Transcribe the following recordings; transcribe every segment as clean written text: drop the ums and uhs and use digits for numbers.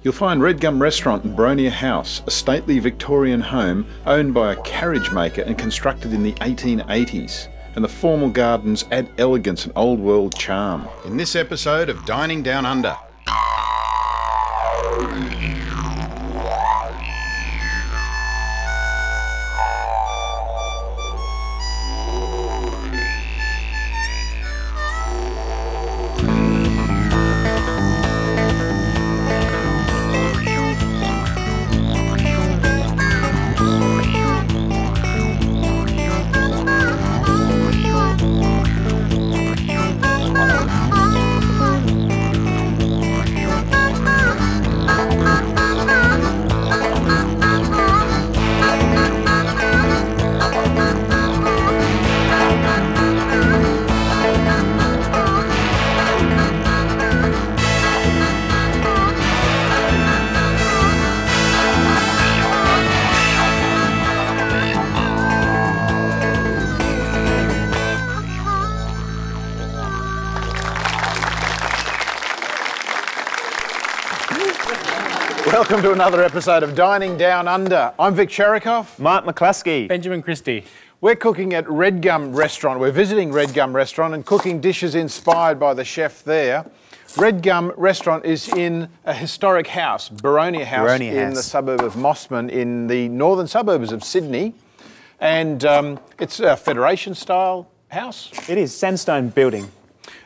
You'll find Redgum Restaurant in Boronia House, a stately Victorian home owned by a carriage maker and constructed in the 1880s. And the formal gardens add elegance and old world charm. In this episode of Dining Down Under. Welcome to another episode of Dining Down Under. I'm Vic Cherikoff. Mark McCluskey. Benjamin Christie. We're cooking at Redgum Restaurant. We're visiting Redgum Restaurant and cooking dishes inspired by the chef there. Redgum Restaurant is in a historic house, Boronia House, in the suburb of Mosman in the northern suburbs of Sydney. And it's a Federation-style house. It is, sandstone building.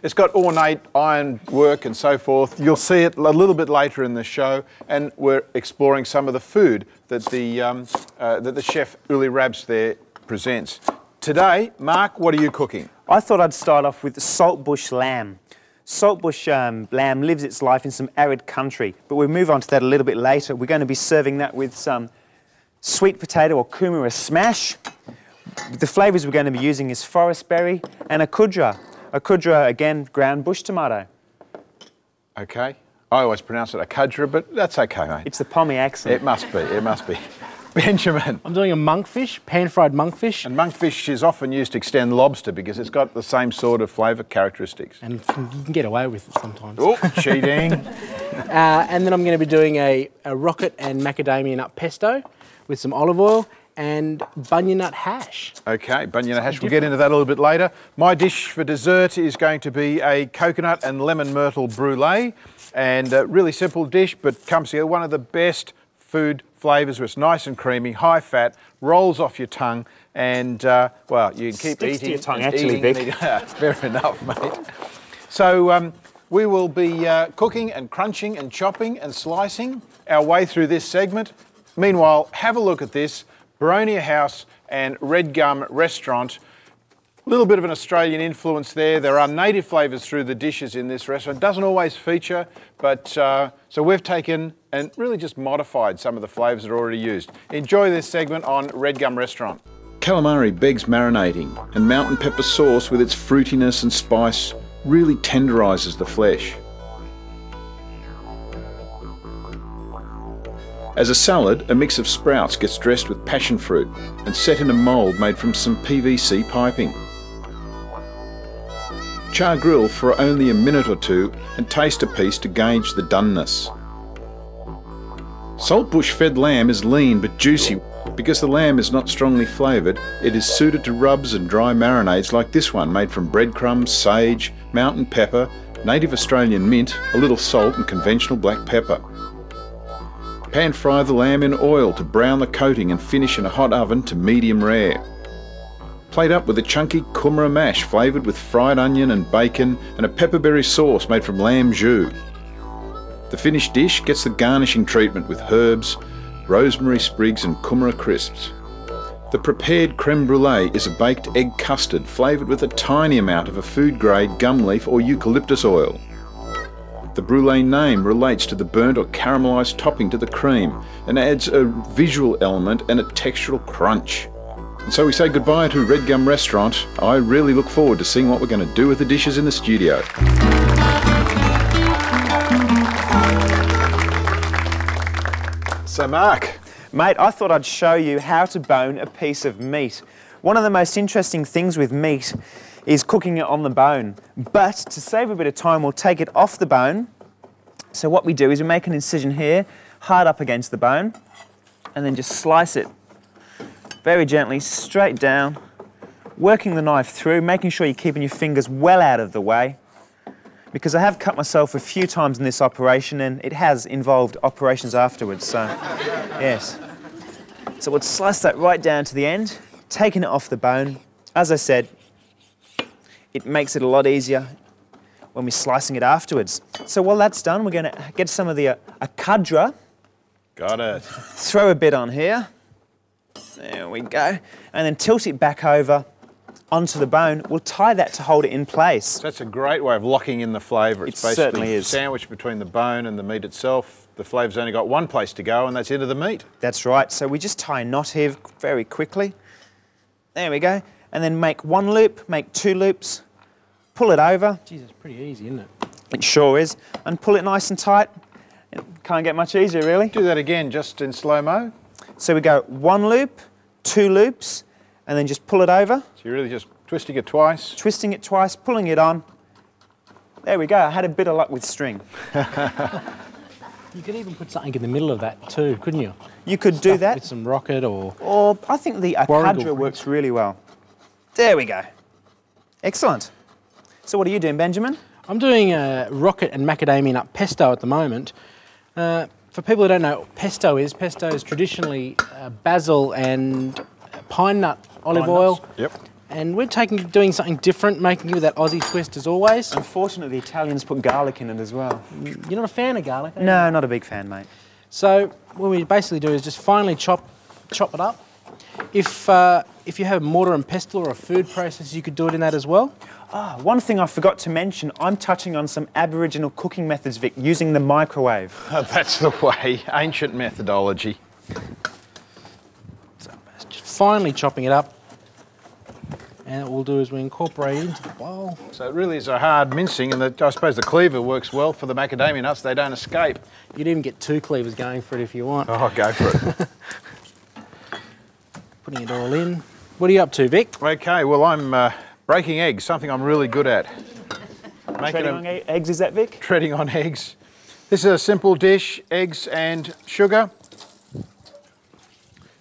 It's got ornate iron work and so forth. You'll see it a little bit later in the show, and we're exploring some of the food that the chef Uli Rabs there presents. Today, Mark, what are you cooking? I thought I'd start off with saltbush lamb. Saltbush lamb lives its life in some arid country, but we'll move on to that a little bit later. We're going to be serving that with some sweet potato or kumara smash. The flavours we're going to be using is forest berry and a kudra. A kudra, again, ground bush tomato. Okay. I always pronounce it a kudra, but that's okay, mate. It's the Pommy accent. It must be, it must be. Benjamin. I'm doing a monkfish, pan-fried monkfish. And monkfish is often used to extend lobster because it's got the same sort of flavour characteristics. And you can get away with it sometimes. Oh, cheating. And then I'm going to be doing a rocket and macadamia nut pesto with some olive oil and bunya nut hash. Okay, bunya nut hash. We'll get into that a little bit later. My dish for dessert is going to be a coconut and lemon myrtle brulee. And a really simple dish, but comes together one of the best food flavours. It's nice and creamy, high fat, rolls off your tongue, and, well, you can keep Sticks eating. to your tongue, actually, Vic. Fair enough, mate. So we will be cooking and crunching and chopping and slicing our way through this segment. Meanwhile, have a look at this. Boronia House and Redgum Restaurant. A little bit of an Australian influence there. There are native flavours through the dishes in this restaurant. It doesn't always feature, but so we've taken and really just modified some of the flavours that are already used. Enjoy this segment on Redgum Restaurant. Calamari begs marinating, and mountain pepper sauce with its fruitiness and spice really tenderises the flesh. As a salad, a mix of sprouts gets dressed with passion fruit and set in a mould made from some PVC piping. Char grill for only a minute or two and taste a piece to gauge the doneness. Saltbush fed lamb is lean but juicy. Because the lamb is not strongly flavoured, it is suited to rubs and dry marinades like this one, made from breadcrumbs, sage, mountain pepper, native Australian mint, a little salt and conventional black pepper. Pan fry the lamb in oil to brown the coating and finish in a hot oven to medium rare. Plate up with a chunky kumara mash flavoured with fried onion and bacon and a pepperberry sauce made from lamb jus. The finished dish gets the garnishing treatment with herbs, rosemary sprigs and kumara crisps. The prepared creme brulee is a baked egg custard flavoured with a tiny amount of a food-grade gum leaf or eucalyptus oil. The brulee name relates to the burnt or caramelised topping to the cream and adds a visual element and a textural crunch. And so we say goodbye to Redgum Restaurant. I really look forward to seeing what we're going to do with the dishes in the studio. So Mark. Mate, I thought I'd show you how to bone a piece of meat. One of the most interesting things with meat is cooking it on the bone. But to save a bit of time, we'll take it off the bone So what we do is we make an incision here, hard up against the bone, and then just slice it very gently, straight down, working the knife through, making sure you're keeping your fingers well out of the way, because I have cut myself a few times in this operation and it has involved operations afterwards, so yes. So we'll slice that right down to the end, taking it off the bone. As I said, it makes it a lot easier when we're slicing it afterwards. So while that's done, we're going to get some of the a kadra. Got it. Throw a bit on here. There we go. And then tilt it back over onto the bone. We'll tie that to hold it in place. So that's a great way of locking in the flavour. It's basically certainly is. Sandwiched between the bone and the meat itself. The flavour's only got one place to go, and that's into the meat. That's right. So we just tie a knot here very quickly. There we go. And then make one loop, make two loops, pull it over. Geez, it's pretty easy, isn't it? It sure is. And pull it nice and tight. It can't get much easier, really. Do that again, just in slow-mo. So we go one loop, two loops, and then just pull it over. So you're really just twisting it twice. Twisting it twice, pulling it on. There we go. I had a bit of luck with string. You could even put something in the middle of that too, couldn't you? You could do that. With some rocket or... Or I think the kadra works really well. There we go. Excellent. So what are you doing, Benjamin? I'm doing a rocket and macadamia nut pesto at the moment. For people who don't know what pesto is traditionally basil and pine nut olive oil. Yep. And we're doing something different, making it with that Aussie twist as always. Unfortunately, the Italians put garlic in it as well. You're not a fan of garlic, are you? No, not a big fan, mate. So what we basically do is just finely chop it up. If you have a mortar and pestle or a food processor, you could do it in that as well. Ah, one thing I forgot to mention, I'm touching on some Aboriginal cooking methods, Vic, using the microwave. That's the way, ancient methodology. So just finely chopping it up. And what we'll do is we incorporate it into the bowl. So it really is a hard mincing, and I suppose the cleaver works well for the macadamia nuts. They don't escape. You could even get two cleavers going for it if you want. Oh, go for it. Putting it all in. What are you up to, Vic? Okay, well, I'm breaking eggs, something I'm really good at. Treading on eggs, is that, Vic? Treading on eggs. This is a simple dish, eggs and sugar.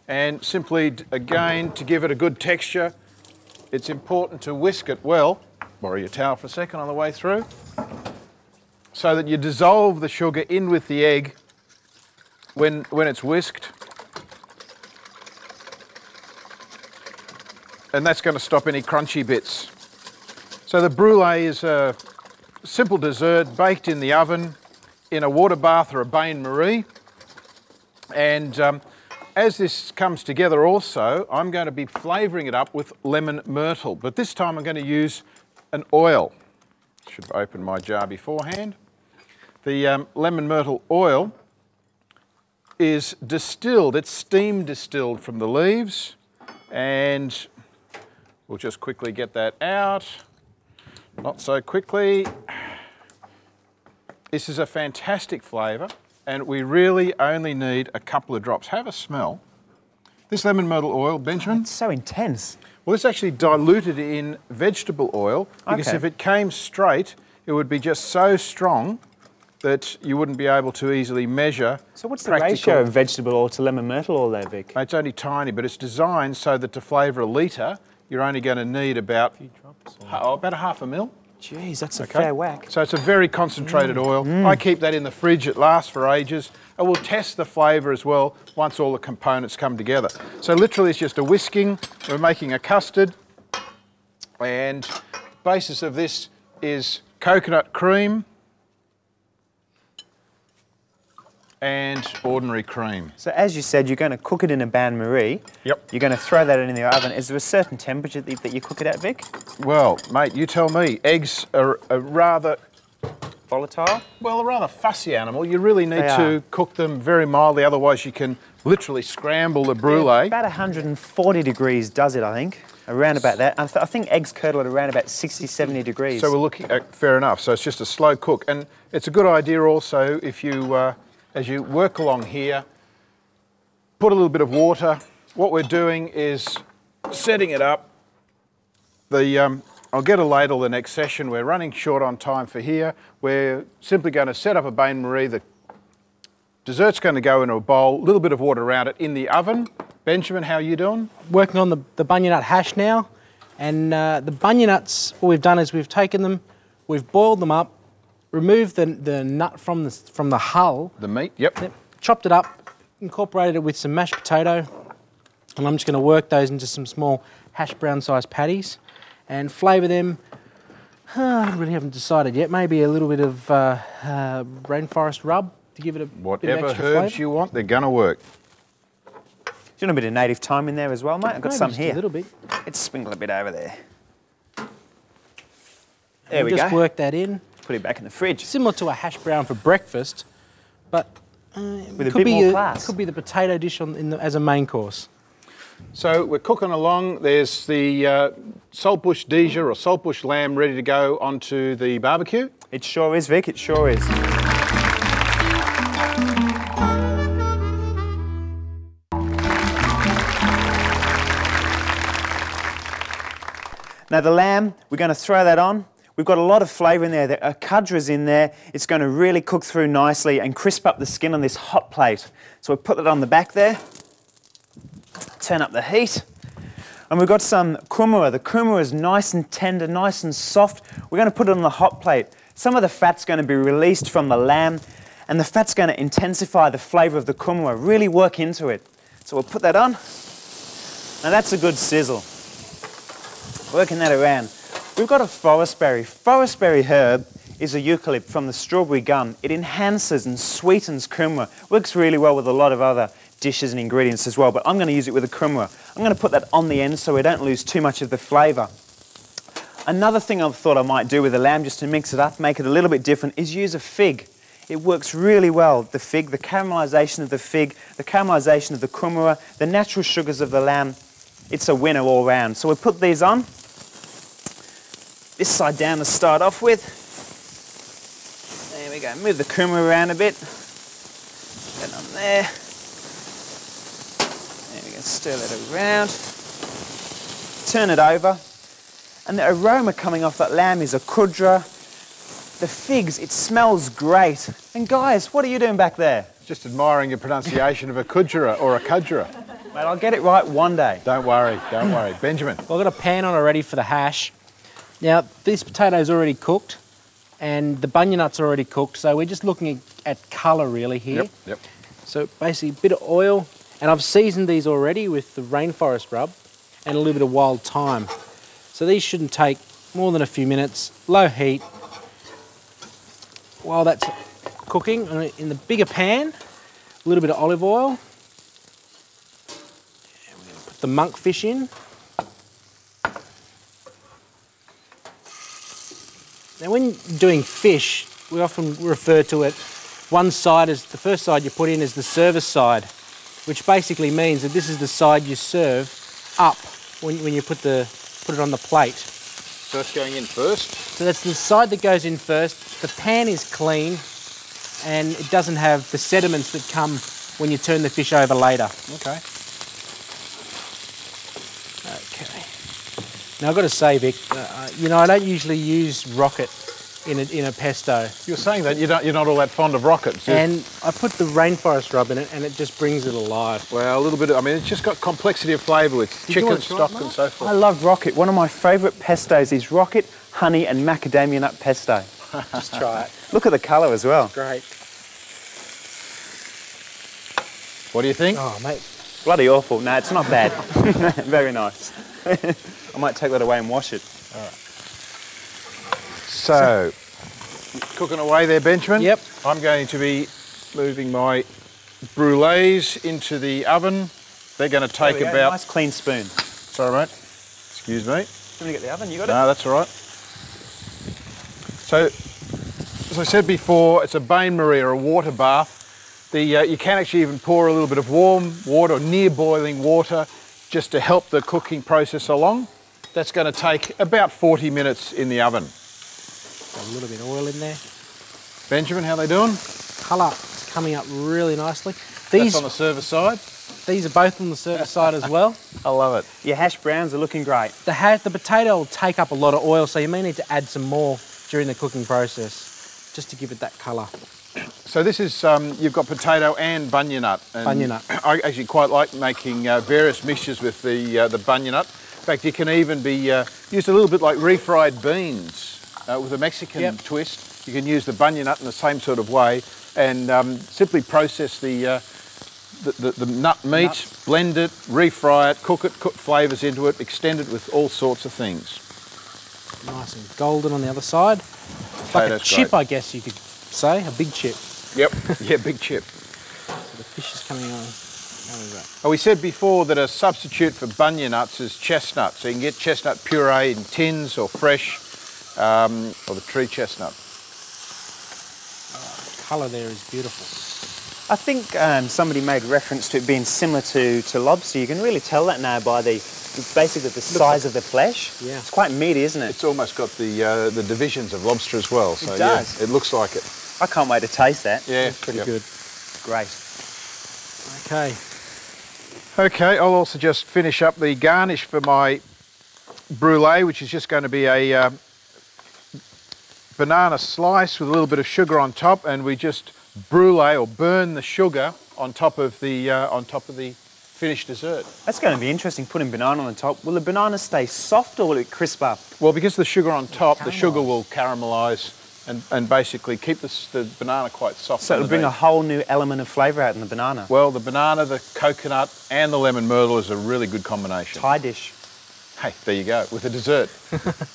And simply, again, to give it a good texture, it's important to whisk it well. Borrow your towel for a second on the way through. So that you dissolve the sugar in with the egg when it's whisked. And that's going to stop any crunchy bits. So the brulee is a simple dessert baked in the oven in a water bath or a bain-marie. And as this comes together also, I'm going to be flavouring it up with lemon myrtle, but this time I'm going to use an oil. Should have opened my jar beforehand. The lemon myrtle oil is distilled, it's steam distilled from the leaves, and we'll just quickly get that out. Not so quickly. This is a fantastic flavour. And we really only need a couple of drops. Have a smell. This lemon myrtle oil, Benjamin. It's so intense. Well, it's actually diluted in vegetable oil because if it came straight, it would be just so strong that you wouldn't be able to easily measure. So what's the ratio of vegetable oil to lemon myrtle oil there, Vic? It's only tiny, but it's designed so that to flavour a litre, you're only going to need about, about a half a mil. Jeez, that's a fair whack. So it's a very concentrated oil. I keep that in the fridge, it lasts for ages. And we'll test the flavour as well once all the components come together. So literally it's just a whisking. We're making a custard. And the basis of this is coconut cream and ordinary cream. So as you said, you're going to cook it in a bain-marie. Yep. You're going to throw that in the oven. Is there a certain temperature that you cook it at, Vic? Well, mate, you tell me. Eggs are a rather... volatile? Well, a rather fussy animal. You really need to cook them very mildly, otherwise you can literally scramble the brulee. Yeah, about 140 degrees does it, I think. Around about that. I think eggs curdle at around about 60, 70 degrees. So we're looking at, fair enough. So it's just a slow cook. And it's a good idea also if you... as you work along here, put a little bit of water. What we're doing is setting it up. The I'll get a ladle the next session. We're running short on time for here. We're simply going to set up a bain-marie. The dessert's going to go into a bowl, a little bit of water around it in the oven. Benjamin, how are you doing? Working on the bunya nut hash now. And the bunya nuts, what we've done is we've taken them, we've boiled them up, removed the nut from the hull. The meat, yep. Chopped it up, incorporated it with some mashed potato, and I'm just going to work those into some small hash brown sized patties and flavour them. I really haven't decided yet. Maybe a little bit of rainforest rub to give it a bit of Whatever extra herbs flavour. you want, they're going to work. Do you want a bit of native thyme in there as well, mate? I've got Maybe some just here. a little bit. Let's sprinkle a bit over there. There we Just go. work that in. Put it back in the fridge. Similar to a hash brown for breakfast, but With a bit more class. Could be the potato dish as a main course. So we're cooking along. There's the saltbush Deja or saltbush lamb ready to go onto the barbecue. It sure is, Vic, it sure is. Now the lamb, we're going to throw that on. We've got a lot of flavour in there. There are kudras in there. It's going to really cook through nicely and crisp up the skin on this hot plate. So we'll put it on the back there. Turn up the heat. And we've got some kumara. The kumara is nice and tender, nice and soft. We're going to put it on the hot plate. Some of the fat's going to be released from the lamb, and the fat's going to intensify the flavour of the kumara, really work into it. So we'll put that on. Now that's a good sizzle. Working that around. We've got a forest berry. Forest berry herb is a eucalypt from the strawberry gum. It enhances and sweetens kumara. Works really well with a lot of other dishes and ingredients as well, but I'm going to use it with a kumara. I'm going to put that on the end so we don't lose too much of the flavour. Another thing I thought I might do with the lamb, just to mix it up, make it a little bit different, is use a fig. It works really well, the fig, the caramelisation of the fig, the caramelisation of the kumara, the natural sugars of the lamb. It's a winner all round. So we'll put these on. This side down to start off with. There we go, move the kumara around a bit. Get on there. There we go, stir that around. Turn it over. And the aroma coming off that lamb is a kudra. The figs, it smells great. And guys, what are you doing back there? Just admiring your pronunciation of a kudra or a kudra. Mate, I'll get it right one day. Don't worry, don't worry. Benjamin. Well, I've got a pan on already for the hash. Now, this potato is already cooked and the bunya nuts are already cooked, so we're just looking at colour really here. Yep. So basically a bit of oil, and I've seasoned these already with the rainforest rub and a little bit of wild thyme. So these shouldn't take more than a few minutes, low heat. While that's cooking, in the bigger pan, a little bit of olive oil. And we're going to put the monkfish in. Now when doing fish, we often refer to it, one side is, the first side you put in is the service side, which basically means that this is the side you serve up when you put it on the plate. So it's going in first? So that's the side that goes in first. The pan is clean and it doesn't have the sediments that come when you turn the fish over later. Okay. Okay. Now I've got to say, Vic, you know, I don't usually use rocket in a pesto. You're saying that you're not all that fond of rockets. And I put the rainforest rub in it and it just brings it alive. Well, a little bit, I mean, it's just got complexity of flavour with chicken stock and so forth. I love rocket. One of my favourite pestos is rocket, honey and macadamia nut pesto. Just try it. Look at the colour as well. Great. What do you think? Oh, mate. Bloody awful. No, it's not bad. Very nice. I might take that away and wash it. All right. So, cooking away there, Benjamin. Yep. I'm going to be moving my brulees into the oven. They're going to take about... Nice clean spoon. Sorry, mate. Excuse me. Do you want to get the oven? You got it? No, that's all right. So, as I said before, it's a bain-marie or a water bath. You can actually even pour a little bit of warm water or near boiling water just to help the cooking process along. That's going to take about 40 minutes in the oven. A little bit of oil in there. Benjamin, how they doing? Colour. It's coming up really nicely. That's on the service side? These are both on the service side as well. I love it. Your hash browns are looking great. The potato will take up a lot of oil, so you may need to add some more during the cooking process, just to give it that colour. So this is, you've got potato and bunya nut. And Bunya nut. I actually quite like making various mixtures with the bunya nut. In fact, you can even be used a little bit like refried beans with a Mexican twist. You can use the bunya nut in the same sort of way and simply process the nut meat, blend it, refry it, cook it, put flavours into it, extend it with all sorts of things. Nice and golden on the other side. Like a chip, I guess you could say, a big chip. Yep, yeah, big chip. So the fish is coming on. How is that? Oh, we said before that a substitute for bunya nuts is chestnut. So you can get chestnut puree in tins or fresh, or the tree chestnut. The colour there is beautiful. I think somebody made reference to it being similar to lobster. You can really tell that now by basically the size of the flesh. Yeah. It's quite meaty, isn't it? It's almost got the divisions of lobster as well. So it does. Yeah, it looks like it. I can't wait to taste that. Yeah, it's pretty good. Great. Okay. Okay, I'll also just finish up the garnish for my brulee, which is just going to be a banana slice with a little bit of sugar on top, and we just brulee or burn the sugar on top of the finished dessert. That's going to be interesting, putting banana on the top. Will the banana stay soft or will it crisp up? Well, because the sugar on top, the sugar will caramelise and basically keep the banana quite soft. So it'll bring a whole new element of flavour out in the banana. Well, the banana, the coconut and the lemon myrtle is a really good combination. Thai dish. Hey, there you go, with a dessert.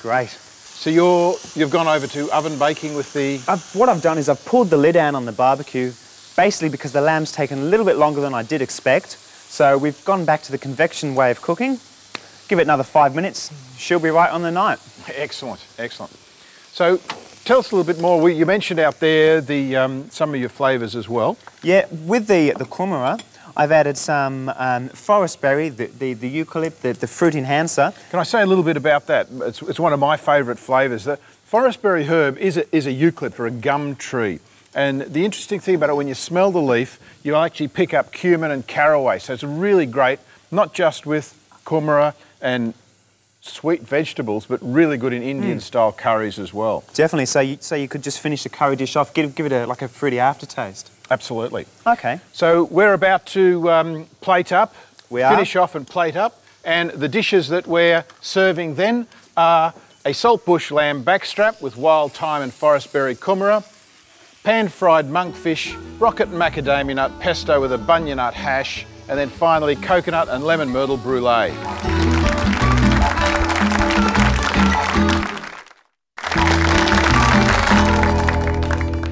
Great. So you've gone over to oven baking with the... What I've done is I've pulled the lid down on the barbecue, basically because the lamb's taken a little bit longer than I did expect. So we've gone back to the convection way of cooking. Give it another 5 minutes, she'll be right on the night. Excellent, excellent. So tell us a little bit more. You mentioned out there some of your flavours as well. Yeah, with the kumara, I've added some forest berry, the eucalypt, the fruit enhancer. Can I say a little bit about that? It's one of my favourite flavours. The forest berry herb is a eucalypt or a gum tree. And the interesting thing about it, when you smell the leaf, you actually pick up cumin and caraway. So it's really great, not just with kumara and sweet vegetables, but really good in Indian-style curries as well. Definitely. So you could just finish the curry dish off, give it like a fruity aftertaste. Absolutely. Okay. So we're about to plate up, finish off and plate up. And the dishes that we're serving then are a saltbush lamb backstrap with wild thyme and forest berry kumara, pan-fried monkfish, rocket and macadamia nut pesto with a bunya nut hash, and then finally coconut and lemon myrtle brulee.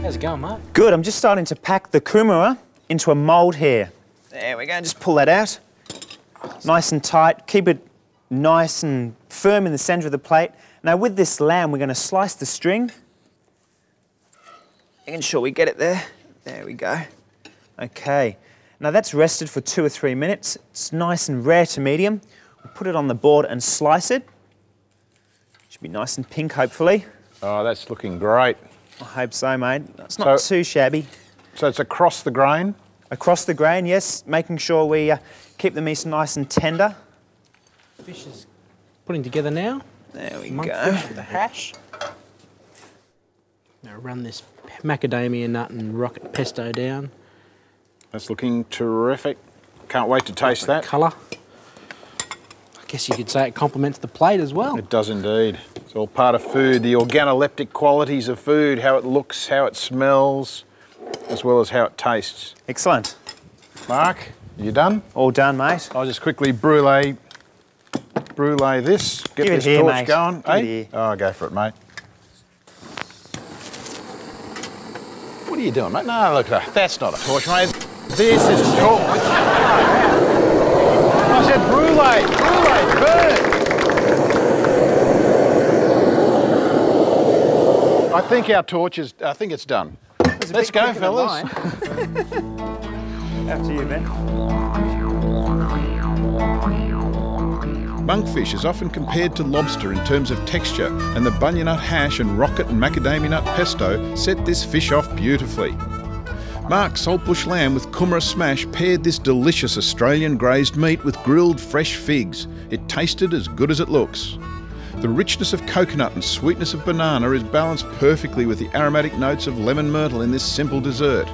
How's it going, mate? Good. I'm just starting to pack the kumara into a mould here. There we go. Just pull that out. Nice and tight. Keep it nice and firm in the centre of the plate. Now with this lamb, we're going to slice the string. Making sure we get it there. There we go. Okay. Now that's rested for 2 or 3 minutes. It's nice and rare to medium. We'll put it on the board and slice it. Should be nice and pink, hopefully. Oh, that's looking great. I hope so, mate. It's not too shabby. So it's across the grain? Across the grain, yes. Making sure we keep the meat nice and tender. Fish is putting together now. There we Monkfish go. with the hash. Now run this macadamia nut and rocket pesto down. That's looking terrific. Can't wait to taste that. Colour. I guess you could say it complements the plate as well. It does indeed. It's all part of food, the organoleptic qualities of food, how it looks, how it smells, as well as how it tastes. Excellent. Mark, you done? All done, mate. I'll just quickly brulee this, get this torch going. Hey? Oh, go for it, mate. What are you doing, mate? No, look, that's not a torch, mate. This is a torch. I said brulee, burn. I think our torch is, I think it's done. Let's go, fellas. After you, Ben. Monkfish is often compared to lobster in terms of texture, and the bunya nut hash and rocket and macadamia nut pesto set this fish off beautifully. Mark's saltbush lamb with kumara smash paired this delicious Australian grazed meat with grilled fresh figs. It tasted as good as it looks. The richness of coconut and sweetness of banana is balanced perfectly with the aromatic notes of lemon myrtle in this simple dessert.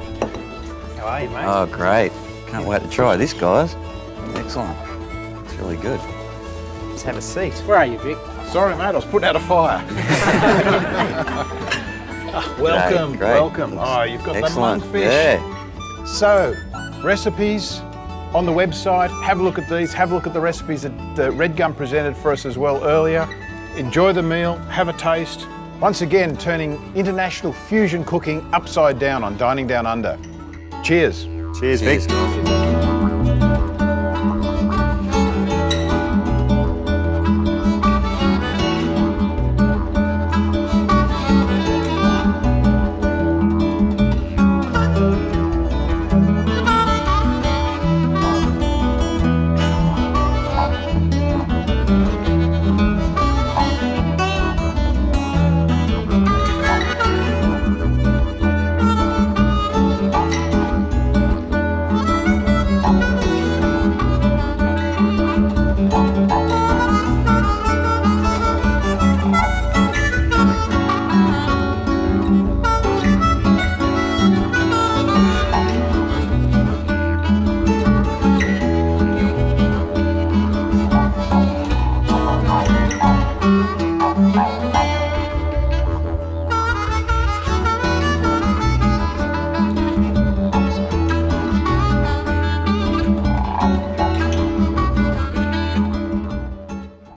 How are you, mate? Oh, great. Can't wait to try this, guys. Excellent. It's really good. Let's have a seat. Where are you, Vic? Sorry, mate, I was putting out a fire. Welcome, Great. welcome. Oh, you've got Excellent. the monkfish. Yeah. So, recipes on the website. Have a look at these. Have a look at the recipes that Redgum presented for us as well earlier. Enjoy the meal. Have a taste. Once again, turning international fusion cooking upside down on Dining Down Under. Cheers. Cheers, Vic. Cheers, guys.